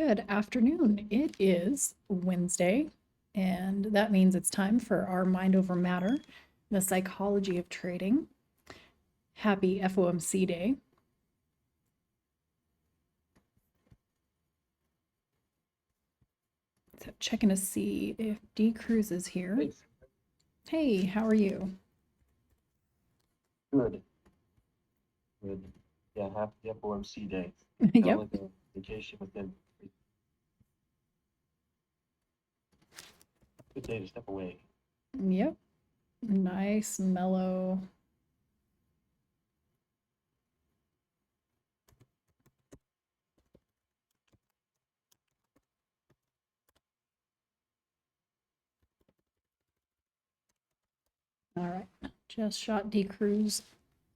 Good afternoon. It is Wednesday, and that means it's time for our Mind Over Matter, the psychology of trading. Happy FOMC Day. So checking to see if D Cruz is here. Hey, Hey, how are you? good, good. Yeah, happy FOMC day. Kind of Yep, like a vacation within. Good day to step away. yep. Nice, mellow. All right, just shot D Cruz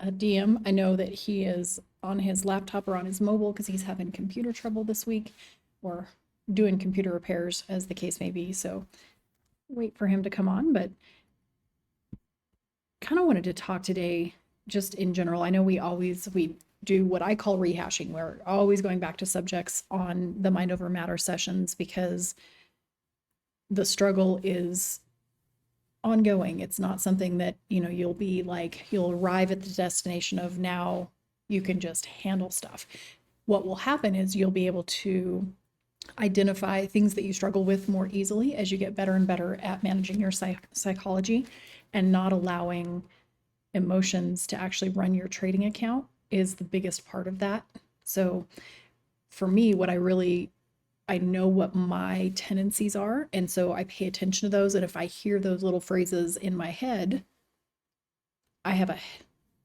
a DM. I know that he is on his laptop or on his mobile because he's having computer trouble this week or doing computer repairs, as the case may be. So wait for him to come on, but kind of wanted to talk today just in general. I know we do what I call rehashing. We're always going back to subjects on the Mind Over Matter sessions because the struggle is ongoing. It's not something that, you'll be like, you'll arrive at the destination of now you can just handle stuff. What will happen is you'll be able to identify things that you struggle with more easily as you get better and better at managing your psychology and not allowing emotions to actually run your trading account is the biggest part of that. So for me, I know what my tendencies are. And so I pay attention to those. And if I hear those little phrases in my head, I have a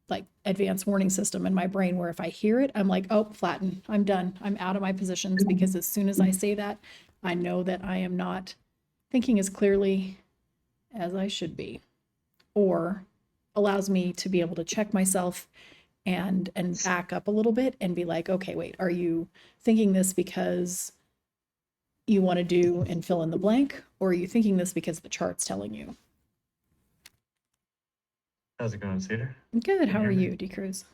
like advanced warning system in my brain where if I hear it, I'm like, oh, flatten, I'm done. I'm out of my positions because as soon as I say that, I know that I am not thinking as clearly as I should be, or allows me to be able to check myself and back up a little bit and be like, okay, wait, are you thinking this because you want to do and fill in the blank, or are you thinking this because the chart's telling you? How's it going, Cedar? Good. Can How you are hear me? you, D Cruz?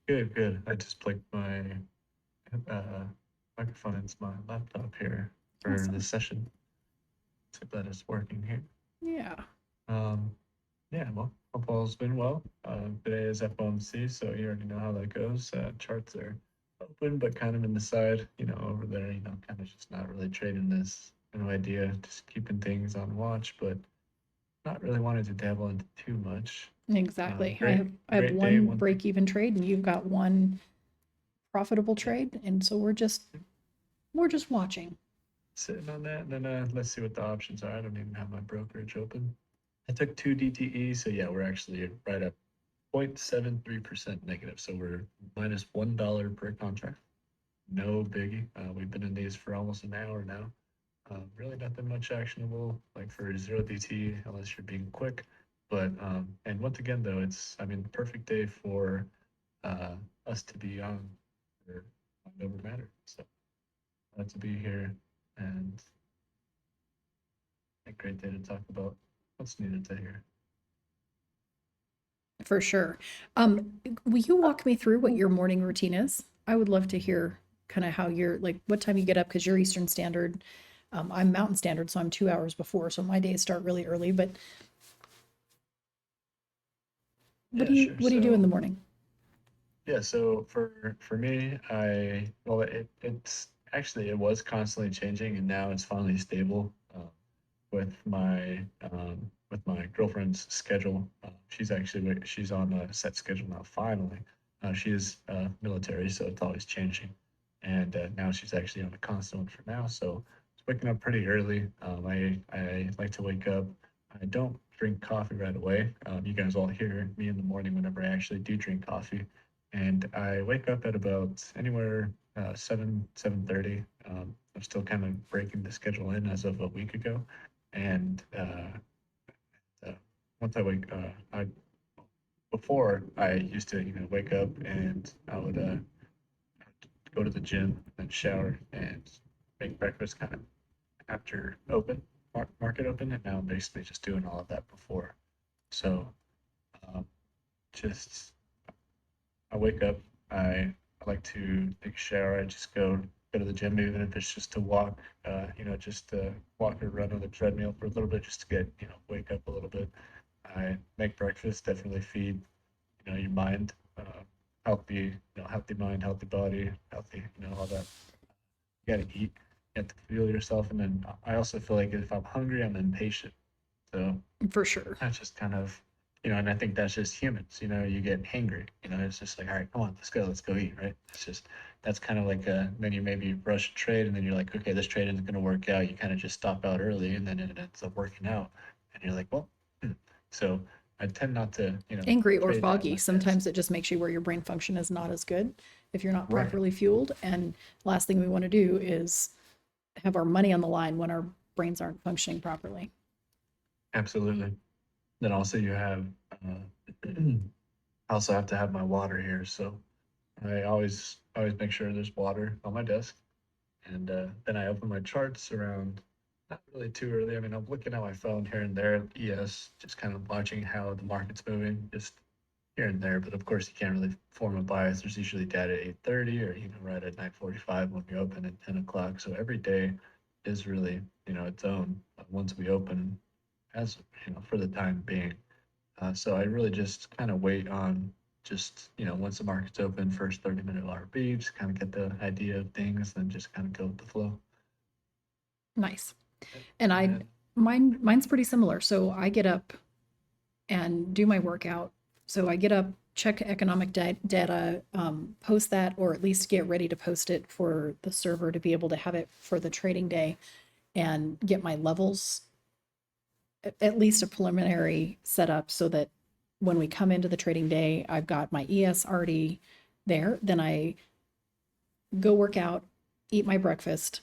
Good, good. I just plugged my uh, microphone into my laptop here for Awesome. this session. So glad it's working here. Yeah. Um, yeah, well, hope all's been well. Today is FOMC, so you already know how that goes. Charts are open, but kind of in the side, over there, kind of just not really trading this. No idea, just keeping things on watch, but not really wanting to dabble into too much. Exactly. I Great, have I have great day. one One thing break even trade and you've got one profitable trade, and so we're just watching. sitting on that, and then let's see what the options are. I don't even have my brokerage open. I took two DTE, so yeah, we're actually right at 0.73% negative. So we're minus $1 per contract. No biggie. We've been in these for almost an hour now. Really nothing much actionable, like for zero DT, unless you're being quick. But and once again, though, I mean, the perfect day for uh, us to be on or Mind Over Matter. So glad to be here, and a great day to talk about what's needed to hear. For sure. Will you walk me through what your morning routine is? I would love to hear kind of how you're like what time you get up because you're Eastern Standard. I'm Mountain Standard, so I'm 2 hours before. So my days start really early. But what do Yeah, you sure. what do you do in So the morning? yeah, so for me, it's actually it was constantly changing, and now it's finally stable. With my girlfriend's schedule. She's on a set schedule now. Finally, she is military, so it's always changing, and now she's actually on a constant one for now. So it's waking up pretty early. I like to wake up. I don't drink coffee right away. You guys all hear me in the morning whenever I actually do drink coffee, and I wake up at about anywhere 7:30. I'm still kind of breaking the schedule in as of a week ago, and uh, once I wake, I before I used to wake up and I would go to the gym and shower and make breakfast kind of after market open, and now I'm basically just doing all of that before. So um, just I wake up, I like to take a shower. I just go go to the gym, even if it's just to walk, just to walk or run on the treadmill for a little bit, just to get, wake up a little bit. I make breakfast, definitely feed, your mind, healthy, healthy mind, healthy body, healthy, all that. You got to eat, you have to fuel yourself. And then I also feel like if I'm hungry, I'm impatient. So For sure. that's just kind of, and I think that's just humans, you get hangry, it's just like, all right, come on, let's go eat, right? It's just, that's kind of like then you maybe rush a trade and then you're like, okay, this trade isn't going to work out. You kind of just stop out early and then it ends up working out. And you're like, well, so I tend not to, Angry or trade that foggy. much as, Sometimes it just makes you where your brain function is not as good if you're not right. properly fueled. And last thing we want to do is have our money on the line when our brains aren't functioning properly. Absolutely. Then also you have, I also have to have my water here. So I always make sure there's water on my desk. And then I open my charts around not really too early. I mean, I'm looking at my phone here and there, ES, just kind of watching how the market's moving, just here and there. But of course, you can't really form a bias. There's usually data at 8:30 or even right at 9:45 when we open at 10 o'clock. So every day is really, its own once we open, as for the time being. So I really just kind of wait on just, once the market's open, first 30-minute RB, just kind of get the idea of things, then just kind of go with the flow. Nice. And And then, mine's pretty similar. So I get up and do my workout. So I get up, check economic data, post that, or at least get ready to post it for the server to be able to have it for the trading day and get my levels, at least a preliminary setup so that when we come into the trading day, I've got my ES already there. Then I go work out, eat my breakfast,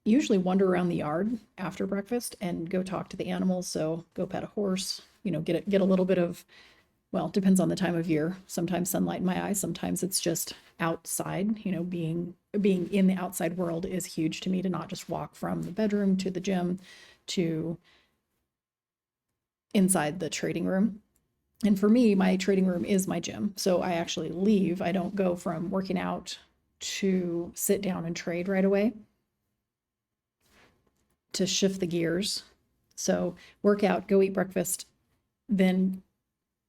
usually wander around the yard after breakfast and go talk to the animals. So go pet a horse, get a little bit of, well, depends on the time of year. Sometimes sunlight in my eyes, sometimes it's just outside. Being in the outside world is huge to me, to not just walk from the bedroom to the gym to inside the trading room. And for me, my trading room is my gym. So I actually leave. I don't go from working out to sit down and trade right away, to shift the gears. So work out, go eat breakfast, then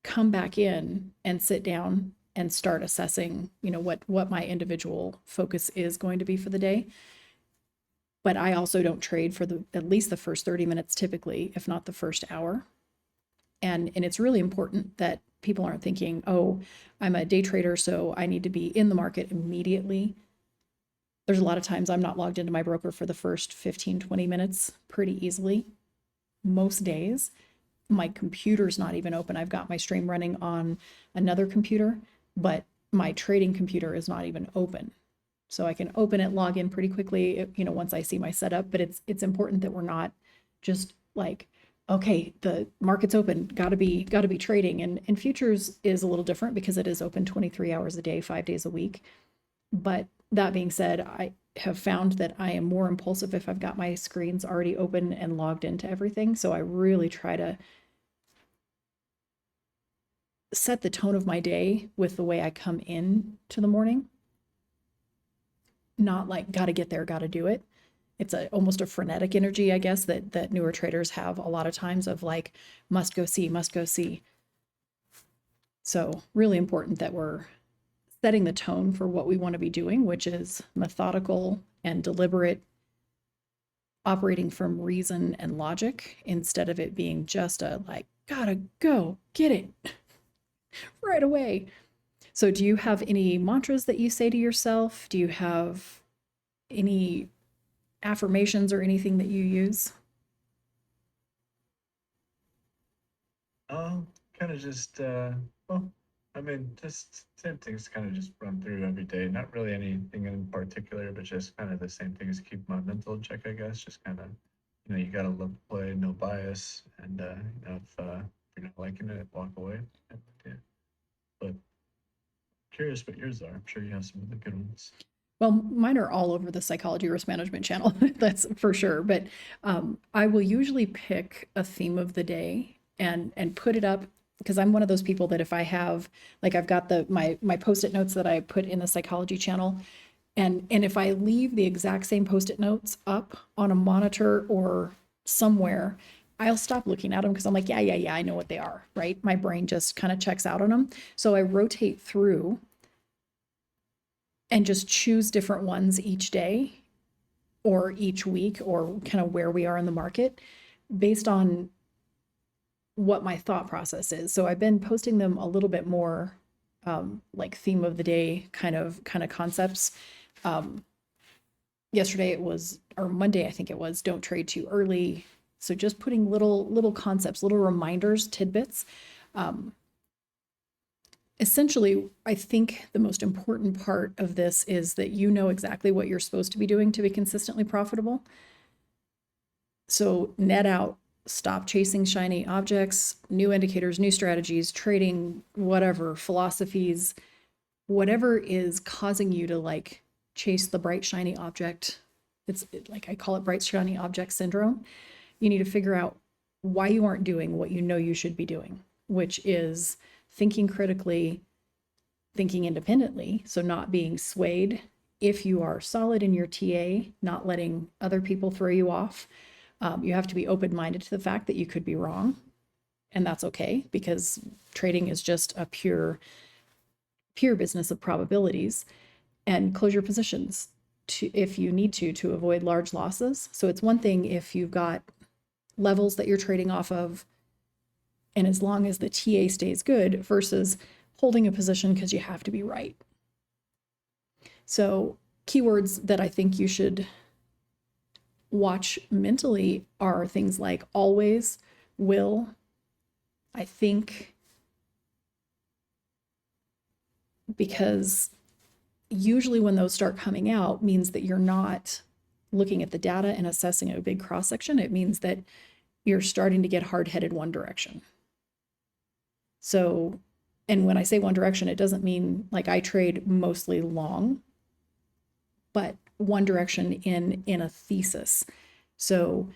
come back in and sit down and start assessing, what my individual focus is going to be for the day. But I also don't trade for at least the first 30 minutes typically, if not the first hour. And it's really important that people aren't thinking, oh, I'm a day trader, so I need to be in the market immediately. There's a lot of times I'm not logged into my broker for the first 15, 20 minutes pretty easily. Most days, my computer's not even open. I've got my stream running on another computer, but my trading computer is not even open. So I can open it, log in pretty quickly, once I see my setup. But it's important that we're not just like, okay, the market's open, gotta be trading. And futures is a little different because it is open 23 hours a day, 5 days a week. But that being said, I have found that I am more impulsive if I've got my screens already open and logged into everything. So I really try to set the tone of my day with the way I come in to the morning. Not like gotta get there, gotta do it. It's almost a frenetic energy, I guess, that newer traders have a lot of times, of like, must go see, must go see. So really important that we're setting the tone for what we want to be doing, which is methodical and deliberate, operating from reason and logic, instead of it being just a like, gotta go get it right away. So do you have any mantras that you say to yourself? Do you have any affirmations or anything that you use? kind of just, well, I mean, just same things kind of just run through every day. Not really anything in particular, but just kind of the same things to keep my mental in check, I guess. Just kind of, you got to look, play, no bias. And, if you're not liking it, walk away. Yeah. But curious what yours are. I'm sure you have some of the good ones. Well, mine are all over the psychology risk management channel, that's for sure. But I will usually pick a theme of the day and put it up, because I'm one of those people that if I have, like, I've got my post-it notes that I put in the psychology channel, And if I leave the exact same Post-it notes up on a monitor or somewhere, I'll stop looking at them because I'm like, yeah, I know what they are, right? My brain just kind of checks out on them. So I rotate through and just choose different ones each day or each week or kind of where we are in the market based on what my thought process is. So I've been posting them a little bit more like theme of the day kind of concepts. Yesterday it was, or Monday I think it was, don't trade too early. So just putting little concepts, little reminders, tidbits. Essentially, I think the most important part of this is that you know exactly what you're supposed to be doing to be consistently profitable. So net out, stop chasing shiny objects, new indicators, new strategies, trading, whatever, philosophies, whatever is causing you to like chase the bright shiny object. It's like I call it bright shiny object syndrome. You need to figure out why you aren't doing what you know you should be doing, which is thinking critically, thinking independently, so not being swayed. If you are solid in your TA, not letting other people throw you off, you have to be open-minded to the fact that you could be wrong, and that's okay because trading is just a pure business of probabilities. And close your positions if you need to avoid large losses. So it's one thing if you've got levels that you're trading off of, and as long as the TA stays good, versus holding a position because you have to be right. So keywords that I think you should watch mentally are things like always, will, I think, because usually when those start coming out means that you're not looking at the data and assessing a big cross section. It means that you're starting to get hard-headed one direction. So, and when I say one direction, it doesn't mean like I trade mostly long, but one direction in a thesis. So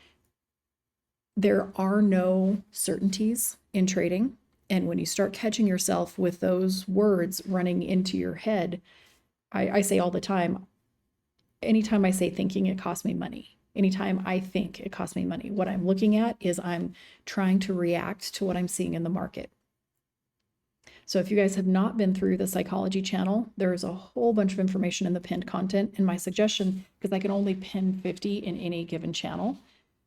there are no certainties in trading. And when you start catching yourself with those words running into your head, I say all the time, anytime I say thinking, it costs me money. Anytime I think, it costs me money. What I'm looking at is I'm trying to react to what I'm seeing in the market. So if you guys have not been through the psychology channel, there's a whole bunch of information in the pinned content. And my suggestion, because I can only pin 50 in any given channel,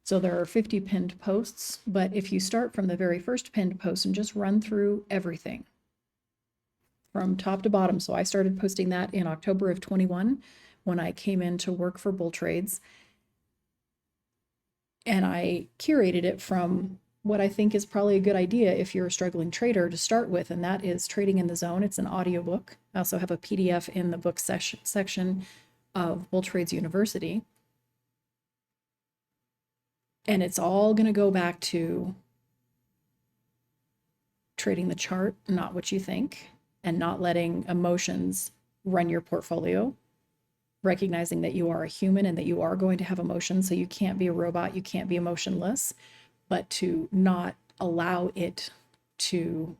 so there are 50 pinned posts, but if you start from the very first pinned post and just run through everything from top to bottom. So I started posting that in October of 21 when I came in to work for Bull Trades. And I curated it from what I think is probably a good idea if you're a struggling trader to start with, and that is Trading in the Zone. It's an audiobook. I also have a PDF in the book section of Bull Trades University. And it's all going to go back to trading the chart, not what you think, and not letting emotions run your portfolio, recognizing that you are a human and that you are going to have emotions. So you can't be a robot, you can't be emotionless, but to not allow it to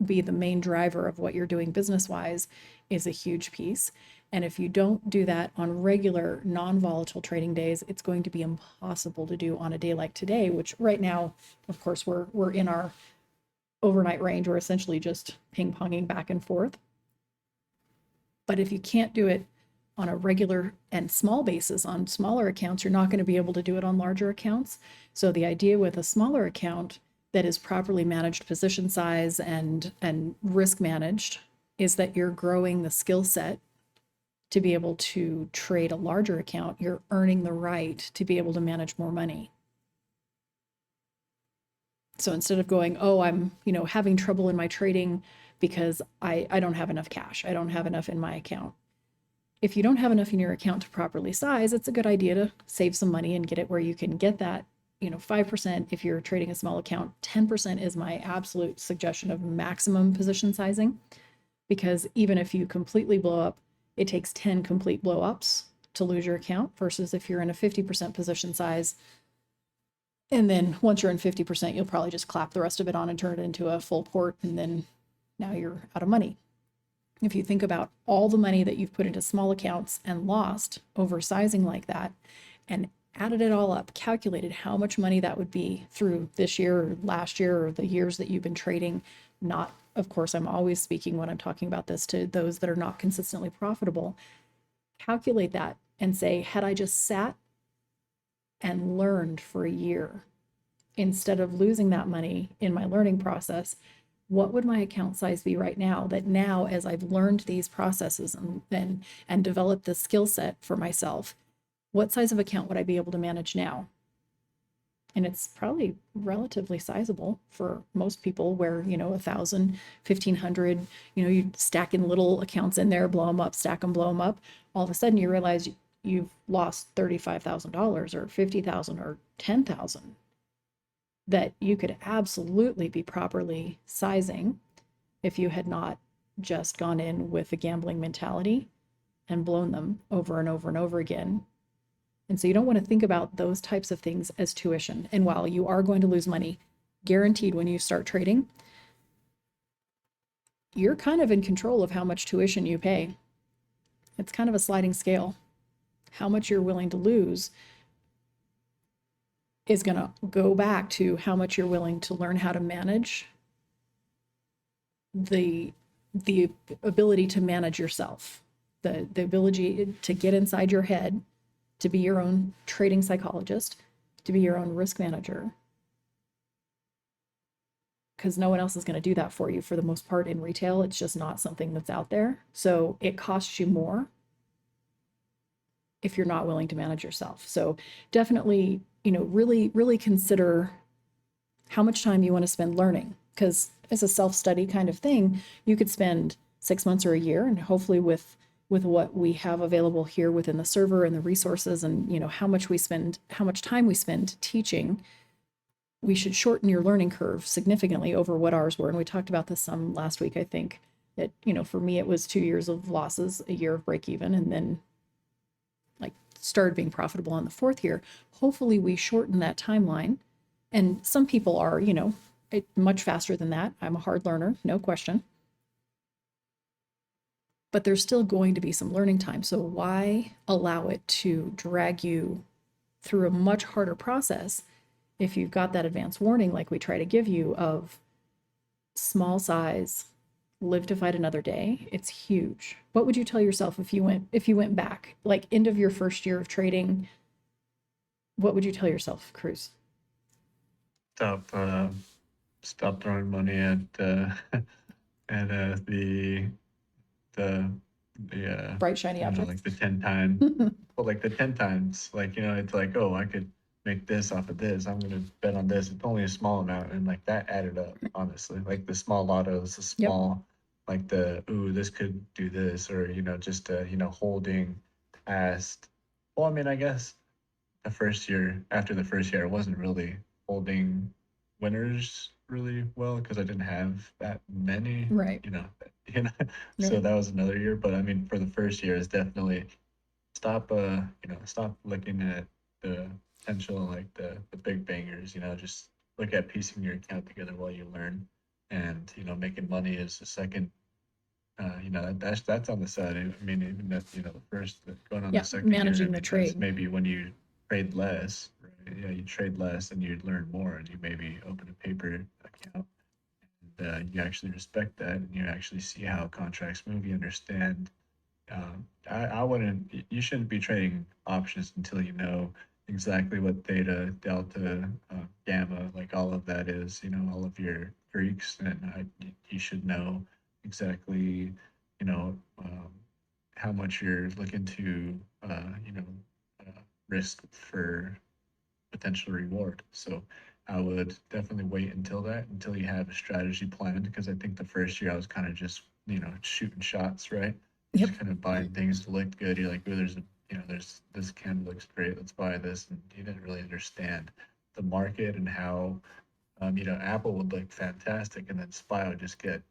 be the main driver of what you're doing business-wise is a huge piece. And if you don't do that on regular non-volatile trading days, it's going to be impossible to do on a day like today, which right now, of course, we're in our overnight range. We're essentially just ping-ponging back and forth. But if you can't do it on a regular and small basis on smaller accounts, you're not going to be able to do it on larger accounts. So the idea with a smaller account that is properly managed position size and risk managed is that you're growing the skill set to be able to trade a larger account. You're earning the right to be able to manage more money. So instead of going, oh, I'm, having trouble in my trading because I don't have enough cash, I don't have enough in my account. If you don't have enough in your account to properly size, it's a good idea to save some money and get it where you can get that, 5% if you're trading a small account. 10% is my absolute suggestion of maximum position sizing, because even if you completely blow up, it takes 10 complete blow ups to lose your account, versus if you're in a 50% position size, and then once you're in 50%, you'll probably just clap the rest of it on and turn it into a full port, and then now you're out of money. If you think about all the money that you've put into small accounts and lost oversizing like that, and added it all up, calculated how much money that would be through this year or last year or the years that you've been trading, not, of course, I'm always speaking when I'm talking about this to those that are not consistently profitable. Calculate that and say, had I just sat and learned for a year instead of losing that money in my learning process, what would my account size be right now? That now, as I've learned these processes and developed the skill set for myself, what size of account would I be able to manage now? And it's probably relatively sizable for most people, where, 1,000, 1,500, you stack in little accounts in there, blow them up, stack them, blow them up. All of a sudden you realize you've lost $35,000 or 50,000 or 10,000 that you could absolutely be properly sizing if you had not just gone in with a gambling mentality and blown them over and over and over again. And so you don't want to think about those types of things as tuition. And while you are going to lose money, guaranteed when you start trading, you're kind of in control of how much tuition you pay. It's kind of a sliding scale. How much you're willing to lose is going to go back to how much you're willing to learn how to manage the ability to manage yourself, the ability to get inside your head, to be your own trading psychologist, to be your own risk manager, because no one else is going to do that for you for the most part in retail. It's just not something that's out there. So it costs you more if you're not willing to manage yourself. So definitely, really, really consider how much time you want to spend learning, because as a self-study kind of thing, you could spend 6 months or a year, and hopefully with what we have available here within the server and the resources, and how much time we spend teaching, we should shorten your learning curve significantly over what ours were. And we talked about this some last week. I think that, for me, it was 2 years of losses, a year of break even, and then started being profitable on the 4th year. Hopefully we shorten that timeline. And some people are, much faster than that. I'm a hard learner, no question. But there's still going to be some learning time. So why allow it to drag you through a much harder process if you've got that advance warning like we try to give you of small size, live to fight another day? It's huge. What would you tell yourself if you went back, like end of your first year of trading? What would you tell yourself, Cruz? Stop throwing money at at the Bright shiny objects. like the 10 times, well, like the 10 times, like, it's like, oh, I could make this off of this. I'm gonna bet on this. It's only a small amount, and like that added up, honestly. Like the small lottos, the small, like this could do this, or just holding past. Well, I mean, I guess after the first year, I wasn't really holding winners really well because I didn't have that many, Right. you know. So that was another year. But I mean, for the first year, is definitely stop looking at the potential, like the big bangers. Just look at piecing your account together while you learn, and making money is the second. That's on the side. I mean, even that the first going on the second managing year, the trade. maybe when you trade less, right? Yeah, you trade less and you learn more, and you maybe open a paper account, and you actually respect that, and you actually see how contracts move. You understand. I wouldn't. You shouldn't be trading options until you know exactly what theta, delta, gamma, like all of that is. All of your Greeks, and you should know exactly, you know, um, how much you're looking to, risk for potential reward. So I would definitely wait until you have a strategy planned, because I think the first year I was kind of just, shooting shots, right? Just kind of buying things that looked good. You're like, oh, there's this candle looks great. Let's buy this. And you didn't really understand the market and how, Apple would look fantastic, and then SPY would just get,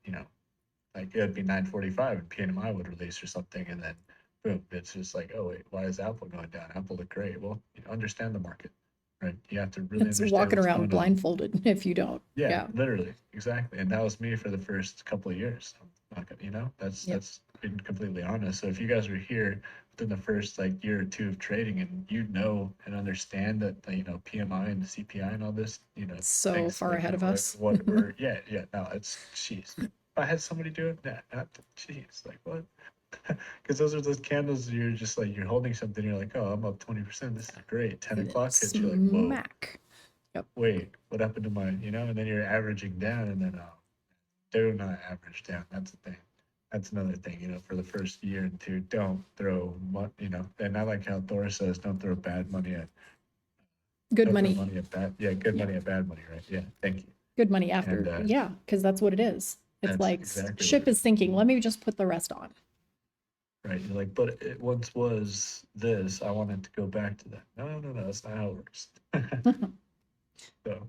like it'd be 9:45 and PNMI would release or something, and then boom, it's just like, oh wait, why is Apple going down? Apple looked great. Well, understand the market, right? You have to really It's understand walking what's around going on. blindfolded if you don't. Yeah, Yeah. literally, exactly. And that was me for the first couple of years. I'm not gonna, Yep. that's being completely honest. So if you guys were here within the first like year or two of trading, and you know and understand that PMI and the CPI and all this, So things far like ahead of us. what we're yeah no, it's jeez. If I had somebody do it, nah, not jeez, like what? Because those are those candles you're just like you're holding something, you're like, oh, I'm up 20%. This is great. 10 And then o'clock hits, you're like, whoa, smack. Yep. wait, what happened to my, and then you're averaging down, and then do not average down. That's the thing. That's another thing, for the first year and two, don't throw and I like how Thor says, don't throw bad money at, Good don't throw money. money at bad, yeah, good Yeah. money at bad money, right? Yeah, thank you. Good money And after. Yeah, because that's what it is. It's that's like exactly what ship it is sinking. Let me just put the rest on. right? You're like, but it once was this, I want it to go back to that. No, no, no, that's not how it works. So,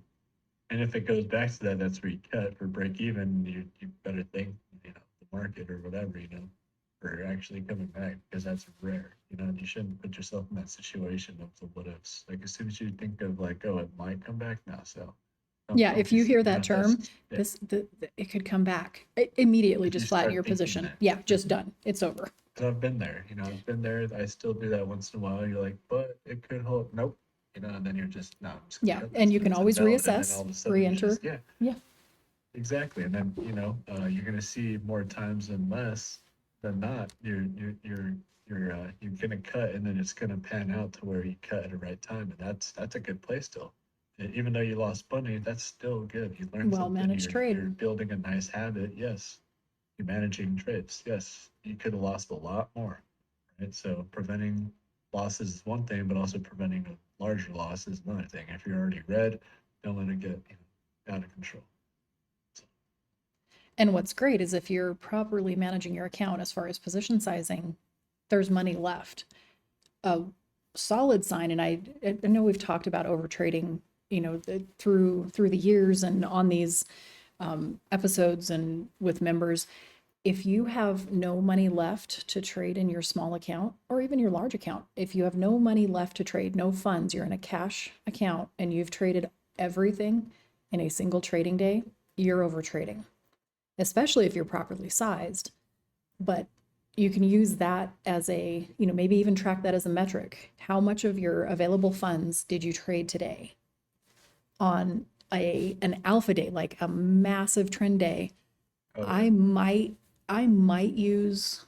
and if it goes back to that, that's where you cut for break even. You better think, the market or whatever, for actually coming back, because that's rare. And you shouldn't put yourself in that situation of the what ifs. Like as soon as you think of like, oh, it might come back, now, so Yeah, don't if you just, hear that term, yeah, it could come back. Immediately if you just flatten start your thinking position. that. Yeah, just done. It's over. So I've been there, I've been there. I still do that once in a while. You're like, but it could hold. Nope. And then you're just, no, I'm just gonna Yeah, cut and this. you can It's always invalid. And then all reassess, of a sudden it's re-enter. just, yeah, Yeah. exactly. And then, you're gonna see more times than less than not. You're gonna cut, and then it's gonna pan out to where you cut at the right time, and that's a good play still. Even though you lost money, that's still good. You learned Well something. managed trade. You're building a nice habit. Yes, you're managing trades. Yes, you could have lost a lot more, right? So preventing losses is one thing, but also preventing a larger loss is another thing. If you're already red, don't let it get out of control. And what's great is if you're properly managing your account as far as position sizing, there's money left. A solid sign, and I know we've talked about over trading, through the years and on these episodes and with members. If you have no money left to trade in your small account or even your large account, if you have no money left to trade, no funds, you're in a cash account and you've traded everything in a single trading day, you're over trading, especially if you're properly sized. But you can use that as a, maybe even track that as a metric. How much of your available funds did you trade today on an alpha day, like a massive trend day? Oh, I might use,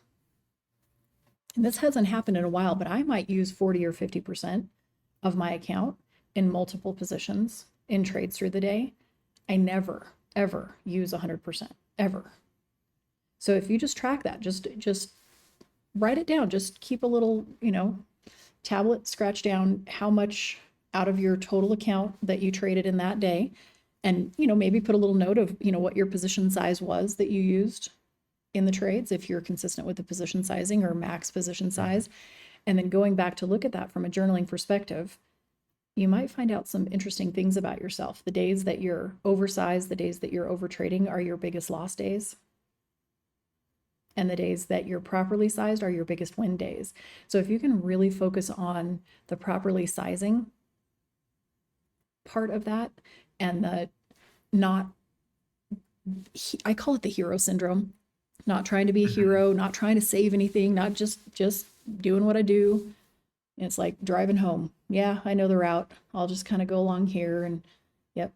and this hasn't happened in a while, but I might use 40 or 50% of my account in multiple positions in trades through the day. I never, ever use 100%, ever. So if you just track that, just write it down, just keep a little, tablet, scratch down how much out of your total account that you traded in that day. And, maybe put a little note of, what your position size was that you used in the trades, if you're consistent with the position sizing or max position size. And then going back to look at that from a journaling perspective, you might find out some interesting things about yourself. The days that you're oversized, the days that you're over trading are your biggest loss days. And the days that you're properly sized are your biggest win days. So if you can really focus on the properly sizing part of that and the not, I call it the hero syndrome, not trying to be a hero, not trying to save anything, not just doing what I do. And it's like driving home. Yeah, I know the route. I'll just kind of go along here and yep.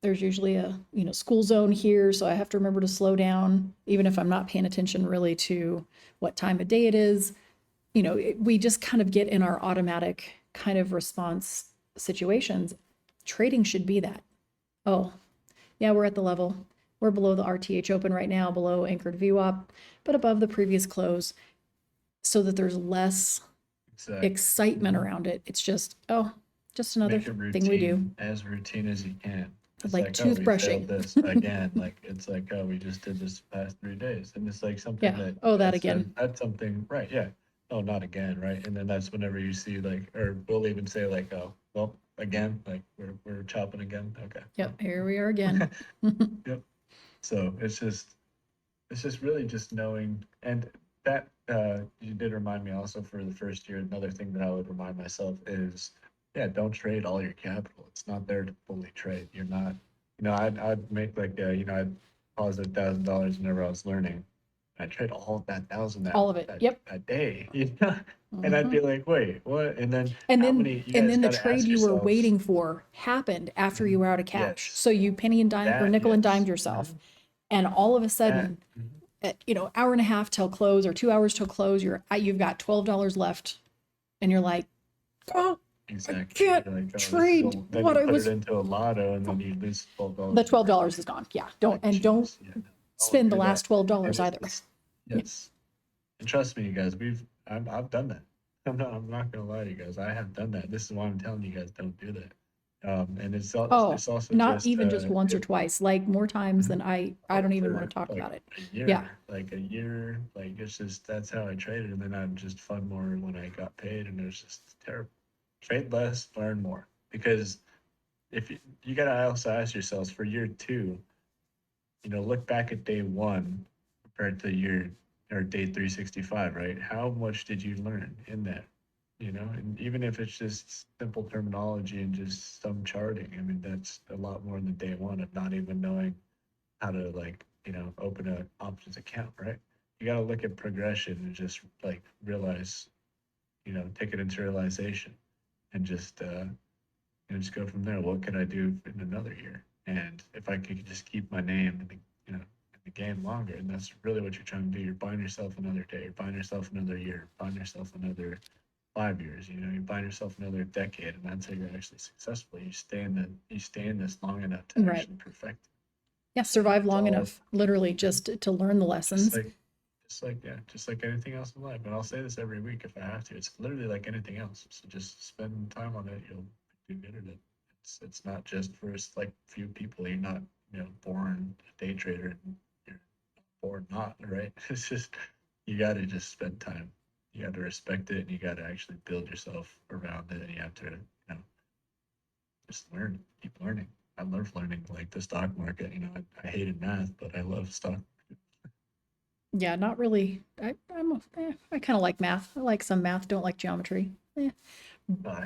There's usually a, school zone here, so I have to remember to slow down even if I'm not paying attention really to what time of day it is. We just kind of get in our automatic kind of response situations. Trading should be that. Oh, yeah, we're at the level. We're below the RTH open right now, below anchored VWAP, but above the previous close, so that there's less excitement around it. It's just, just another Make it thing we do. as routine as you can. It's Like we toothbrushing. failed this again. Like it's like, oh, we just did this the past 3 days, and it's like something Yeah. that Oh, that again. that's something, right? Yeah. Oh, not again, right? And then that's whenever you see like, or we'll even say like, oh, well, again, like we're chopping again. Okay. Yep. Here we are again. Yep. So it's just really just knowing, and that you did remind me also for the first year. Another thing that I would remind myself is yeah, don't trade all your capital. It's not there to fully trade. You're not, I'd make like, I'd deposit $1,000 whenever I was learning. I'd trade all of that thousand that, All of it. that, Yep. that day, and I'd Mhm. be like, wait, what? And then And how then many, you and guys then the got to trade ask you were yourselves, waiting for happened after you mhm, were out of cash. yes, So you penny and dime or that, nickel and dimed yes, yourself. And all of a that, sudden, hour and a half till close or 2 hours till close, you've got $12 left, and you're like, oh, I exactly. can't You're like, oh, this is trade all, then what you I put it was. into a lotto and then you lose The $12 $12 overnight. is gone. Yeah, Like, don't jeez, yeah, no, don't spend the do that. last $12 And either. Yeah. yes. And trust me, you guys, I've done that. I'm not gonna lie to you guys. I have done that. This is why I'm telling you guys don't do that. And Oh, it's also not just even just once or it, twice, like more times than Mhm. I Oh, don't even want for to talk like about it. Yeah. like a year, like it's just that's how I traded, and then I'd just fund more when I got paid, and it was just terrible. Trade less, learn more, because if you gotta also ask yourselves for year two, look back at day one compared to year or day 365, right? How much did you learn in that? And even if it's just simple terminology and just some charting, I mean, that's a lot more than day one of not even knowing how to like, open an options account, right? You got to look at progression and just like realize, take it into realization and just go from there. What could I do in another year? And if I could just keep my name in the game longer, and that's really what you're trying to do. You're buying yourself another day. You're buying yourself another year. Buying yourself another 5 years. You're buying yourself another decade, and that's how you're actually successful. You stay in this long enough to Right. actually perfect it. Yeah, So survive it's long all enough, literally, yeah, just to learn the just lessons. like just like anything else in life. And I'll say this every week if I have to. It's literally like anything else. So just spend time on it. You'll do good at it. It's not just for like few people. You're not born a day trader. You're born not, right. It's just you got to just spend time. You got to respect it, and you got to actually build yourself around it. And you have to just learn, keep learning. I love learning like the stock market. I hated math, but I love stock. Yeah, not really. I kind of like math. I like some math, don't like geometry. I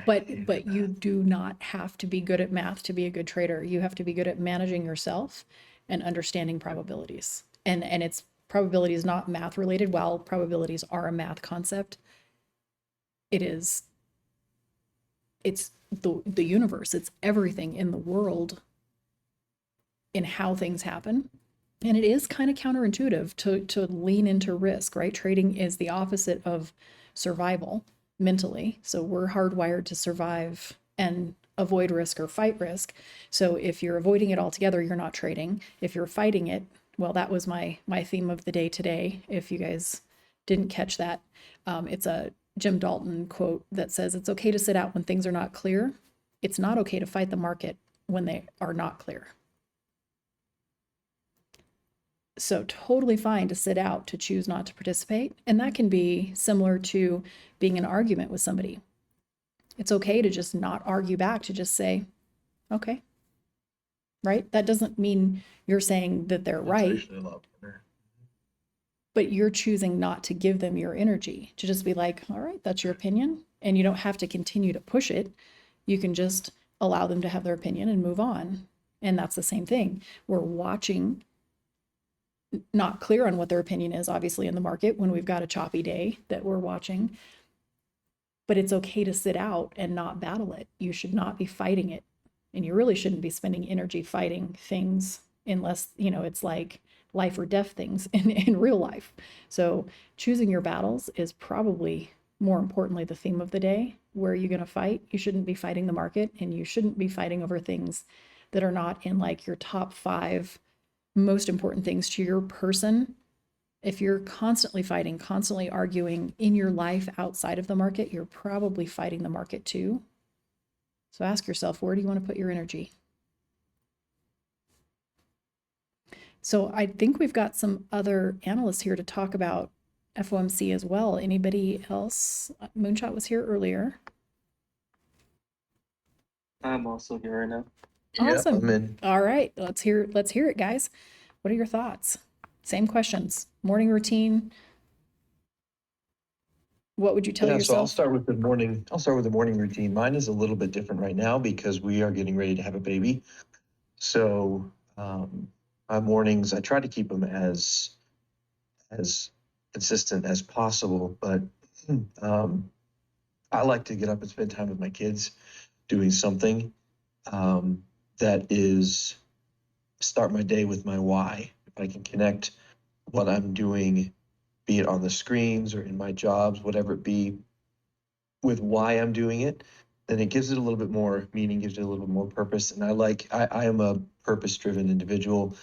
But hated you math. do not have to be good at math to be a good trader. You have to be good at managing yourself and understanding Yep. probabilities. And it's probability is not math related. While probabilities are a math concept, it is it's the universe. It's everything in the world in how things happen. And it is kind of counterintuitive to lean into risk, right? Trading is the opposite of survival mentally. So we're hardwired to survive and avoid risk or fight risk. So if you're avoiding it altogether, you're not trading. If you're fighting it, well, that was my theme of the day today. If you guys didn't catch that, it's a Jim Dalton quote that says, "It's okay to sit out when things are not clear. It's not okay to fight the market when they are not clear." So totally fine to sit out, to choose not to participate. And that can be similar to being in an argument with somebody. It's okay to just not argue back, to just say, okay, right? That doesn't mean you're saying that they're That's right, actually a lot better. but you're choosing not to give them your energy, to just be like, all right, that's your opinion. And you don't have to continue to push it. You can just allow them to have their opinion and move on. And that's the same thing. We're watching, not clear on what their opinion is, obviously, in the market when we've got a choppy day that we're watching. But it's okay to sit out and not battle it. You should not be fighting it. And you really shouldn't be spending energy fighting things unless, it's like life or death things in real life. So choosing your battles is probably more importantly the theme of the day. Where are you going to fight? You shouldn't be fighting the market, and you shouldn't be fighting over things that are not in like your top 5 most important things to your person. If you're constantly fighting, constantly arguing in your life outside of the market, you're probably fighting the market too. So ask yourself, where do you want to put your energy? So I think we've got some other analysts here to talk about FOMC as well. Anybody else? Moonshot was here earlier. I'm also here right now. Yeah, I'm Awesome. in. All right, let's hear it, guys. What are your thoughts? Same questions. Morning routine. what would you tell Yeah, so I'll yourself? start with the morning. I'll start with the morning routine. Mine is a little bit different right now because we are getting ready to have a baby. So my mornings, I try to keep them as consistent as possible. But um, I like to get up and spend time with my kids doing something um, that is start my day with my why. If I can connect what I'm doing, be it on the screens or in my jobs, whatever it be, with why I'm doing it, then it gives it a little bit more meaning, gives it a little bit more purpose. And I am a purpose driven individual.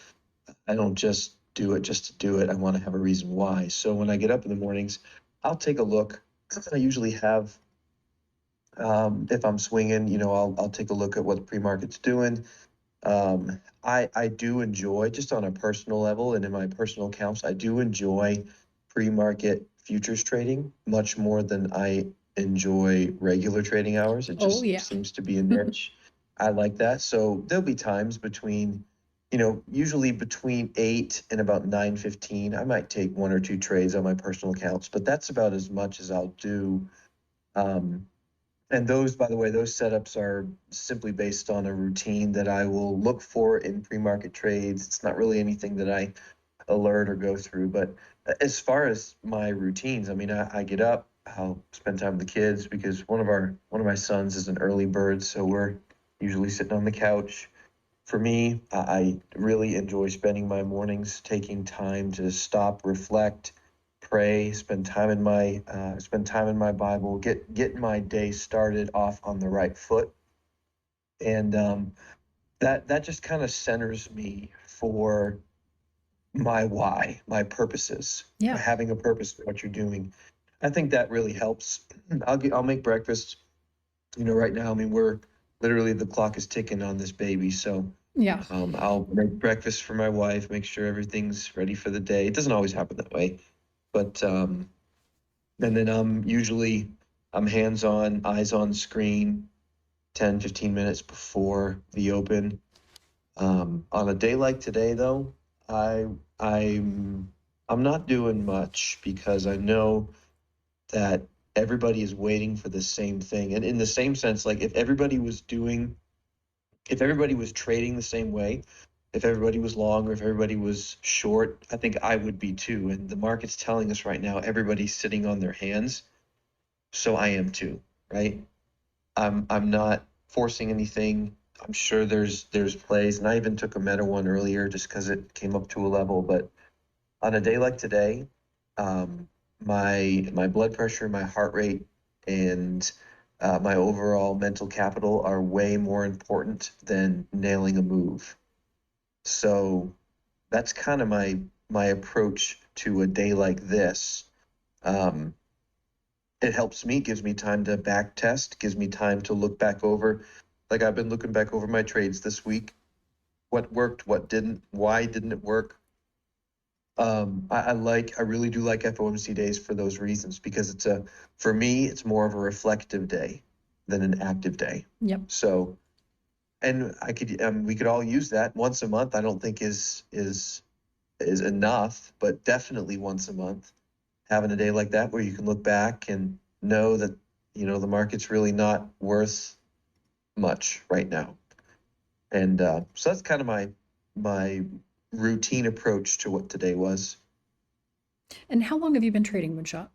I don't just do it just to do it. I want to have a reason why. So when I get up in the mornings, I'll take a look. I usually have, if I'm swinging, I'll take a look at what the pre-market's doing. I do enjoy, just on a personal level and in my personal accounts, I do enjoy pre-market futures trading much more than I enjoy regular trading hours. It Oh, just yeah. seems to be a niche. I like that. So there'll be times between, usually between 8 and about 9:15, I might take one or two trades on my personal accounts, but that's about as much as I'll do. Um, and those, by the way, those setups are simply based on a routine that I will look for in pre-market trades. It's not really anything that I alert or go through. But as far as my routines, I mean, I get up, I'll spend time with the kids because one of my sons is an early bird, so we're usually sitting on the couch. For me, I really enjoy spending my mornings taking time to stop, reflect, pray, spend time in my Bible, get my day started off on the right foot, and that just kind of centers me for my why, my purposes, Yeah. having a purpose for what you're doing. I think that really helps. I'll make breakfast. Right now, I mean, we're literally the clock is ticking on this baby, so Yeah. I'll make breakfast for my wife, make sure everything's ready for the day. It doesn't always happen that way, but and then I'm hands-on, eyes on screen, 10, 15 minutes before the open. On a day like today, though, I I'm not doing much because I know that everybody is waiting for the same thing. And in the same sense, like if everybody was trading the same way, if everybody was long or if everybody was short, I think I would be too. And the market's telling us right now everybody's sitting on their hands, so I am too, right? I'm not forcing anything. I'm sure there's plays, and I even took a meta one earlier just because it came up to a level. But on a day like today, um, my blood pressure, my heart rate, and my overall mental capital are way more important than nailing a move. So that's kind of my approach to a day like this. Um, it helps me, gives me time to back test, gives me time to look back over. Like I've been looking back over my trades this week. What worked, what didn't, why didn't it work? I really do like FOMC days for those reasons because for me, it's more of a reflective day than an active day. Yep. So, and we could all use that once a month. I don't think is enough, but definitely once a month, having a day like that where you can look back and know that, the market's really not worth much right now. And so that's kind of my routine approach to what today was. And how long have you been trading Moonshot?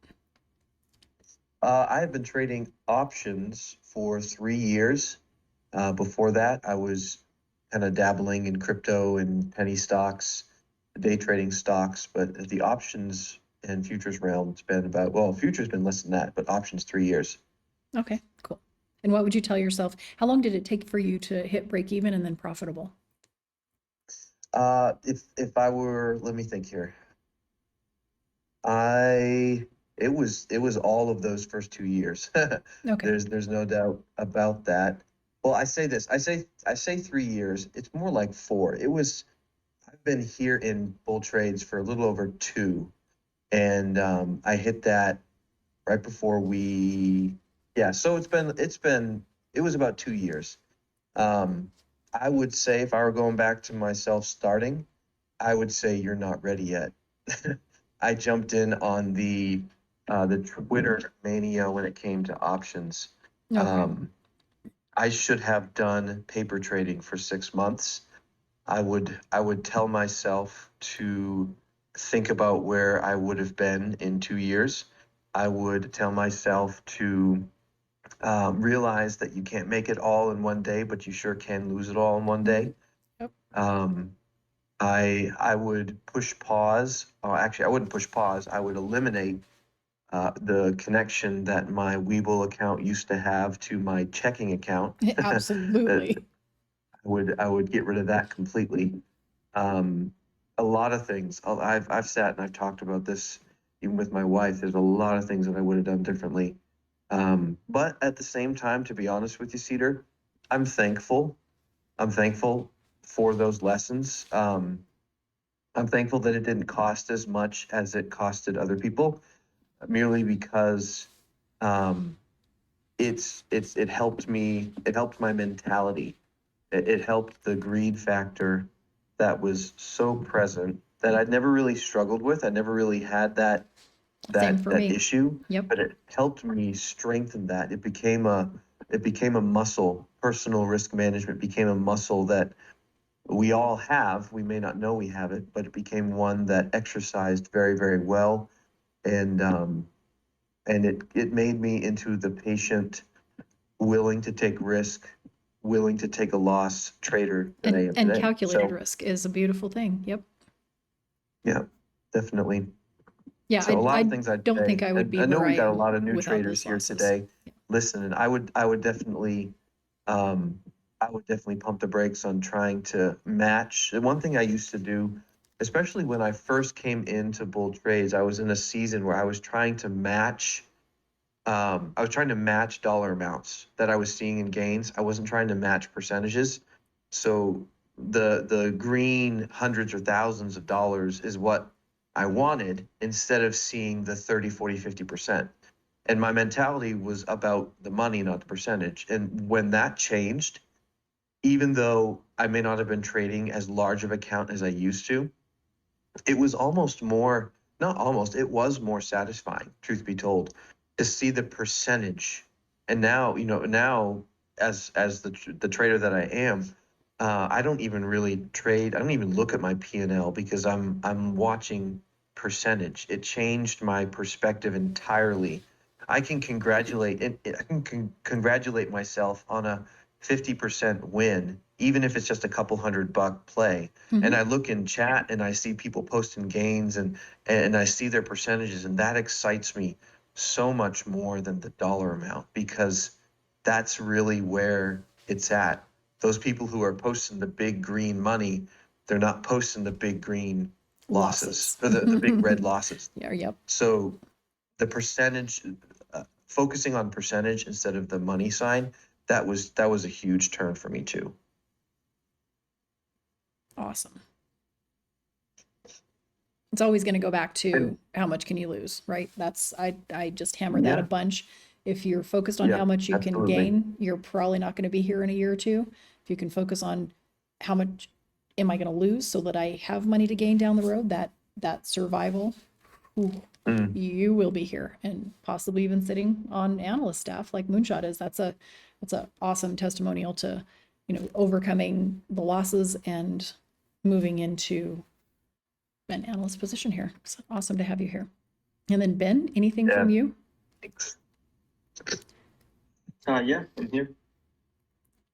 I have been trading options for 3 years. Before that, I was kind of dabbling in crypto and penny stocks, day trading stocks, but the options and futures realm, it's been futures been less than that, but options 3 years. Okay, cool. And what would you tell yourself? How long did it take for you to hit break even and then profitable? If I were, let me think here. It was all of those first 2 years. Okay. There's no doubt about that. Well, I say this. I say 3 years. It's more like four. I've been here in bull trades for a little over two, and I hit that right before yeah. So it was about 2 years. Um, I would say if I were going back to myself starting, I would say you're not ready yet. I jumped in on the the Twitter mania when it came to options. Okay. I should have done paper trading for 6 months. I would tell myself to think about where I would have been in 2 years. I would tell myself to realize that you can't make it all in one day, but you sure can lose it all in one day. Yep. I would push pause. Actually, I wouldn't push pause. I would eliminate the connection that my Webull account used to have to my checking account. Absolutely. I would get rid of that completely. A lot of things. I've sat and I've talked about this even with my wife. There's a lot of things that I would have done differently. But at the same time, to be honest with you, Cedar, I'm thankful. I'm thankful for those lessons. I'm thankful that it didn't cost as much as it costed other people, merely because it helped me. It helped my mentality. It helped the greed factor that was so present that I'd never really struggled with. I never really had that Same for me. issue. Yep. But it helped me strengthen that. It became a muscle. Personal risk management became a muscle that we all have. We may not know we have it, but it became one that exercised very, very well. And it made me into the patient, willing to take risk, willing to take a loss trader that I am And today. calculated So, risk is a beautiful thing. Yep. yeah, definitely. Yeah, So a lot of things I I'd don't say, think I would and be I know where we I got a am lot of new without traders those here losses. today. Listen, and um, I would definitely pump the brakes on trying to match. The one thing I used to do, especially when I first came into bull trades, I was in a season where I was trying to match. I was trying to match dollar amounts that I was seeing in gains. I wasn't trying to match percentages. So the green hundreds or thousands of dollars is what I wanted instead of seeing the 30, 40, 50%. And my mentality was about the money, not the percentage. And when that changed, even though I may not have been trading as large of account as I used to, it was almost more, not almost, it was more satisfying, truth be told, to see the percentage. And now, now as the trader that I am, I don't even really trade. I don't even look at my P&L because I'm watching percentage. It changed my perspective entirely. I can congratulate myself on a 50% win, even if it's just a couple $100 play. And I look in chat and I see people posting gains and I see their percentages, and that excites me so much more than the dollar amount, because that's really where it's at. Those people who are posting the big green money, they're not posting the big green losses or the big red losses. Yeah, yep. So the percentage, focusing on percentage instead of the money sign, that was a huge turn for me too. Awesome. It's always going to go back to how much can you lose, right? That's I just hammer that a bunch. If you're focused on how much you can gain, you're probably not going to be here in a year or two. If you can focus on how much am I going to lose so that I have money to gain down the road, that survival, you will be here and possibly even sitting on analyst staff like Moonshot is. That's a awesome testimonial to, overcoming the losses and moving into an analyst position here. It's awesome to have you here. And then Ben, anything from you? Thanks. Yeah, I'm here.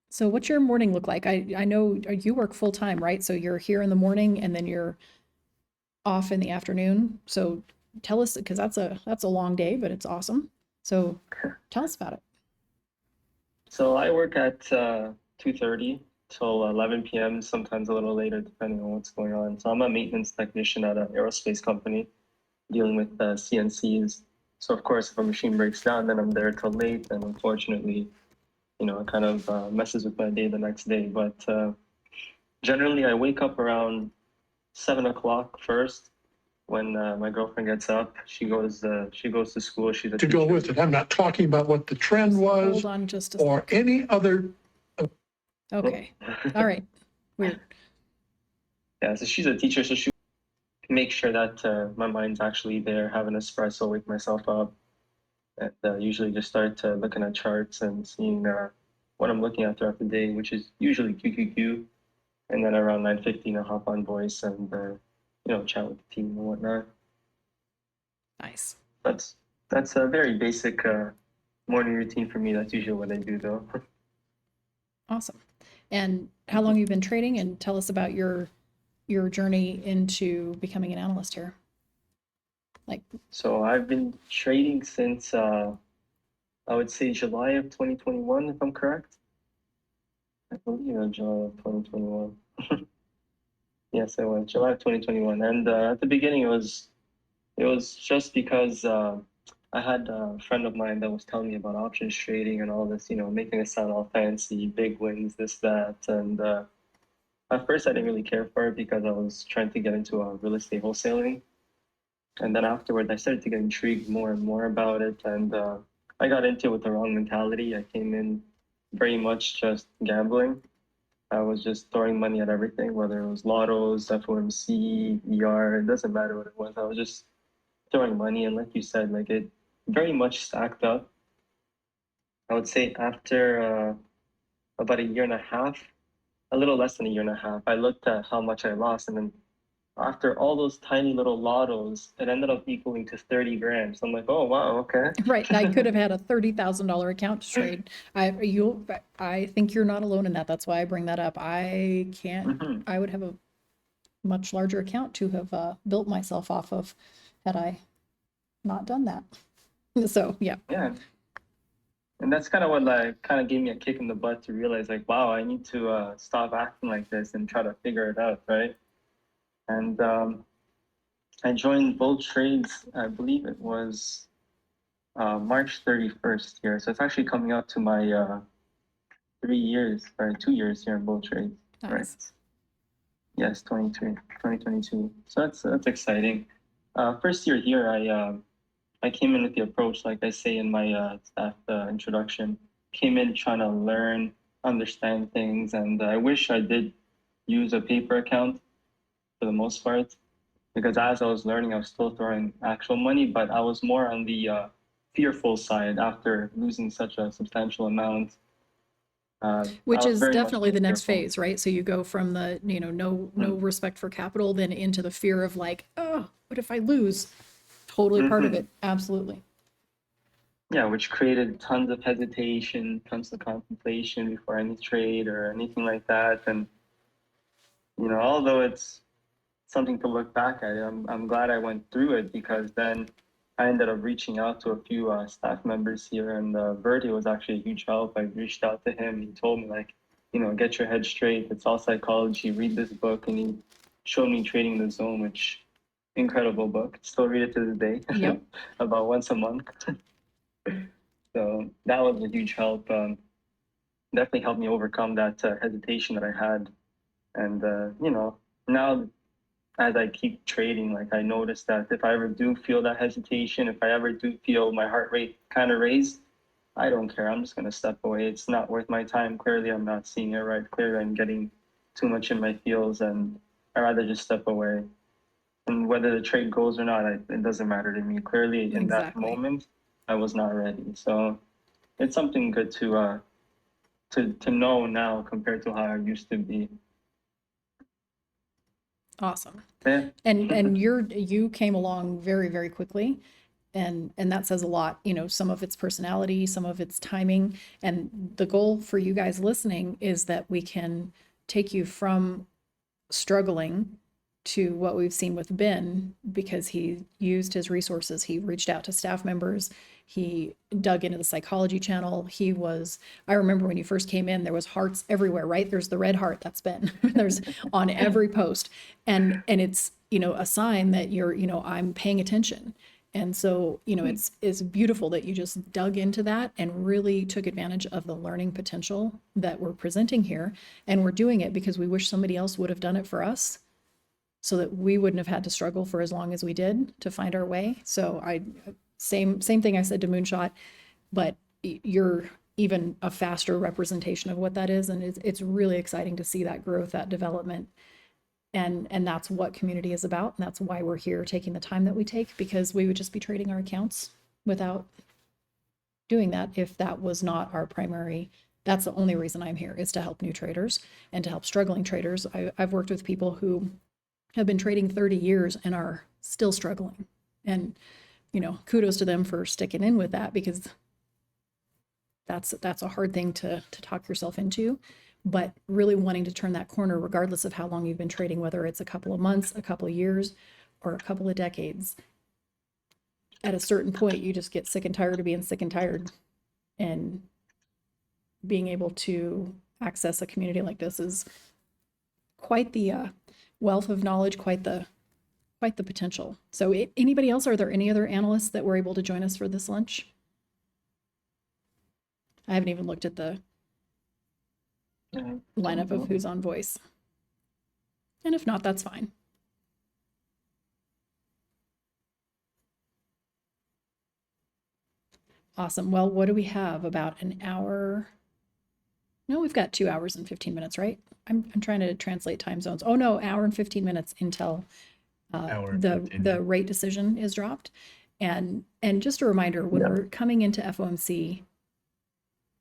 So what's your morning look like? I know you work full time, right? So you're here in the morning and then you're off in the afternoon. So tell us, because that's a long day, but it's awesome. So tell us about it. So I work at 2:30 till 11 p.m., sometimes a little later, depending on what's going on. So I'm a maintenance technician at an aerospace company dealing with CNCs. So of course, if a machine breaks down, then I'm there till late. And unfortunately, it kind of messes with my day the next day. But generally, I wake up around 7 o'clock first. When my girlfriend gets up, she goes to school. She's a to go with it. I'm not talking about what the trend was Hold on just a or sec. any other. Okay. All right. Weird. Yeah, so she's a teacher, so she make sure that my mind's actually there, have an espresso, wake myself up, and usually just start looking at charts and seeing what I'm looking at throughout the day, which is usually QQQ. And then around 9:15, I'll hop on voice and chat with the team and whatnot. Nice. That's a very basic morning routine for me. That's usually what I do, though. Awesome. And how long have you been trading? And tell us about your journey into becoming an analyst here. So I've been trading since I would say July of 2021, if I'm correct. I believe in July of 2021. Yes, it was July of 2021. And at the beginning, it was just because I had a friend of mine that was telling me about options trading and all this, making it sound all fancy, big wins, this, that. And at first, I didn't really care for it because I was trying to get into real estate wholesaling. And then afterwards, I started to get intrigued more and more about it. And I got into it with the wrong mentality. I came in very much just gambling. I was just throwing money at everything, whether it was lottos, FOMC, ER, it doesn't matter what it was. I was just throwing money. And like you said, like it very much stacked up. I would say after about a year and a half, a little less than a year and a half, I looked at how much I lost. And then after all those tiny little lottos, it ended up equaling to 30 grand. So I'm like, oh, wow, okay. Right. I could have had a $30,000 account to trade. I think you're not alone in that. That's why I bring that up. I would have a much larger account to have built myself off of had I not done that. So, yeah. Yeah. And that's kind of what kind of gave me a kick in the butt to realize like, wow, I need to stop acting like this and try to figure it out, right? And I joined both trades, I believe it was March 31st here. So it's actually coming up to my 2 years here in both trades. Nice. Right? Yes, 2022. So that's exciting. First year here, I came in with the approach, like I say in my staff introduction, came in trying to learn, understand things, and I wish I did use a paper account for the most part, because as I was learning, I was still throwing actual money, but I was more on the fearful side after losing such a substantial amount. Which is very much definitely the next fearful. phase, right? So you go from the, no respect for capital, then into the fear of like, oh, what if I lose? Totally part of it. Absolutely. Yeah, which created tons of hesitation, tons of contemplation before any trade or anything like that. And, although it's something to look back at, I'm glad I went through it, because then I ended up reaching out to a few staff members here, and Verdi was actually a huge help. I reached out to him. He told me like, get your head straight. It's all psychology. Read this book, and he showed me Trading the Zone, which incredible book. Still read it to this day. Yep. About once a month. So that was a huge help. Definitely helped me overcome that hesitation that I had. And now as I keep trading, like I notice that if I ever do feel that hesitation, if I ever do feel my heart rate kind of raise, I don't care. I'm just gonna step away. It's not worth my time. Clearly, I'm not seeing it right. Clearly, I'm getting too much in my feels, and I'd rather just step away. And whether the trade goes or not, it doesn't matter to me. Clearly, in that Exactly. moment, I was not ready. So it's something good to know now compared to how I used to be. Awesome. Yeah. And you came along very, very quickly. And that says a lot, some of it's personality, some of it's timing. And the goal for you guys listening is that we can take you from struggling to what we've seen with Ben, because he used his resources. He reached out to staff members. He dug into the psychology channel. I remember when you first came in, there was hearts everywhere, right? There's the red heart, that's Ben. There's on every post. And it's, a sign that you're, I'm paying attention. And so, it's beautiful that you just dug into that and really took advantage of the learning potential that we're presenting here. And we're doing it because we wish somebody else would have done it for us, so that we wouldn't have had to struggle for as long as we did to find our way. So same thing I said to Moonshot, but you're even a faster representation of what that is. And it's really exciting to see that growth, that development. And that's what community is about. And that's why we're here taking the time that we take, because we would just be trading our accounts without doing that if that was not our primary. That's the only reason I'm here, is to help new traders and to help struggling traders. I've worked with people who have been trading 30 years and are still struggling. And, you know, kudos to them for sticking in with that, because that's a hard thing to talk yourself into. But really wanting to turn that corner, regardless of how long you've been trading, whether it's a couple of months, a couple of years, or a couple of decades, at a certain point, you just get sick and tired of being sick and tired. And being able to access a community like this is quite the wealth of knowledge, quite the potential. So anybody else, are there any other analysts that were able to join us for this lunch? I haven't even looked at the lineup of who's on voice. And if not, that's fine. Awesome. Well, what do we have? About an hour? No, we've got 2 hours and 15 minutes, right? I'm trying to translate time zones. Oh no, hour and 15 minutes until Hour and 15, yeah. the rate decision is dropped. And just a reminder, when we're coming into FOMC,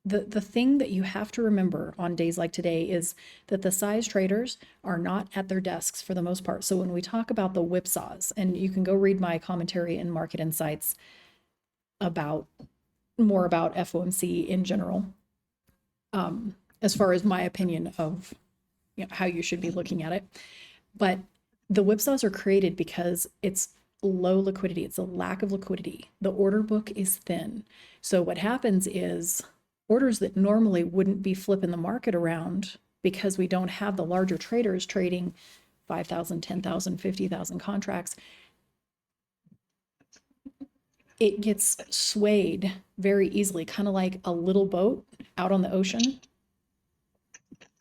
the thing that you have to remember on days like today is that the size traders are not at their desks for the most part. So when we talk about the whipsaws, and you can go read my commentary in Market Insights about more about FOMC in general, as far as my opinion of, you know, how you should be looking at it. But the whipsaws are created because it's low liquidity. It's a lack of liquidity. The order book is thin. So what happens is orders that normally wouldn't be flipping the market around, because we don't have the larger traders trading 5,000, 10,000, 50,000 contracts, it gets swayed very easily, kind of like a little boat out on the ocean.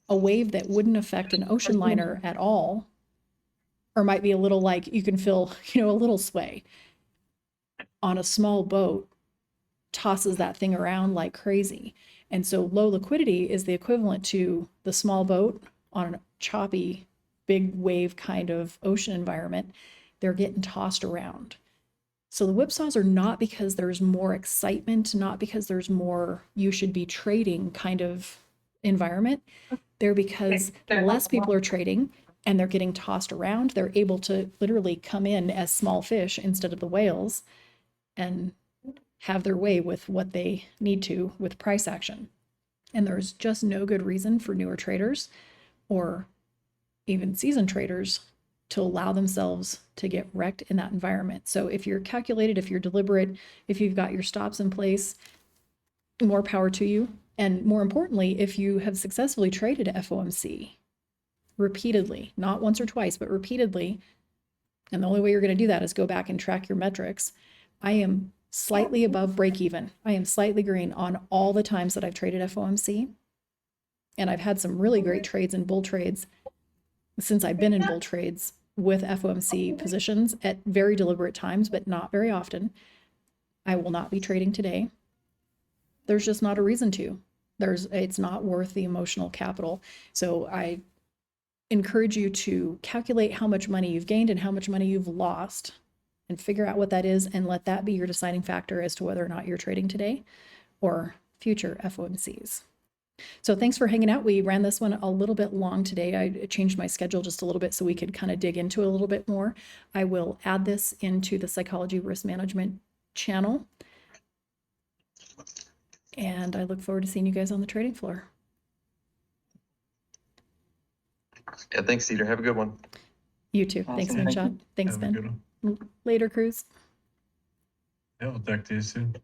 A wave that wouldn't affect an ocean liner at all, or might be a little, like, you can feel, you know, a little sway on a small boat, tosses that thing around like crazy. And so low liquidity is the equivalent to the small boat on a choppy, big wave kind of ocean environment. They're getting tossed around. So the whipsaws are not because there's more excitement, not because there's more you should be trading kind of environment. They're because less people are trading and they're getting tossed around. They're able to literally come in as small fish instead of the whales and have their way with what they need to with price action. And there's just no good reason for newer traders or even seasoned traders to allow themselves to get wrecked in that environment. So if you're calculated, if you're deliberate, if you've got your stops in place, more power to you. And more importantly, if you have successfully traded FOMC repeatedly, not once or twice, but repeatedly, and the only way you're going to do that is go back and track your metrics. I am slightly above break even. I am slightly green on all the times that I've traded FOMC. And I've had some really great trades and bull trades since I've been in bull trades with FOMC positions at very deliberate times, but not very often. I will not be trading today. There's just not a reason to. It's not worth the emotional capital. So I encourage you to calculate how much money you've gained and how much money you've lost, and figure out what that is, and let that be your deciding factor as to whether or not you're trading today or future FOMCs. So thanks for hanging out. We ran this one a little bit long today. I changed my schedule just a little bit so we could kind of dig into it a little bit more. I will add this into the Psychology Risk Management channel. And I look forward to seeing you guys on the trading floor. Yeah, thanks, Cedar. Have a good one. You too. Thanks, Awesome. Thank Moonshot. Thanks, Have a good Ben. one. Later, Cruz. Yeah, we'll talk to you soon.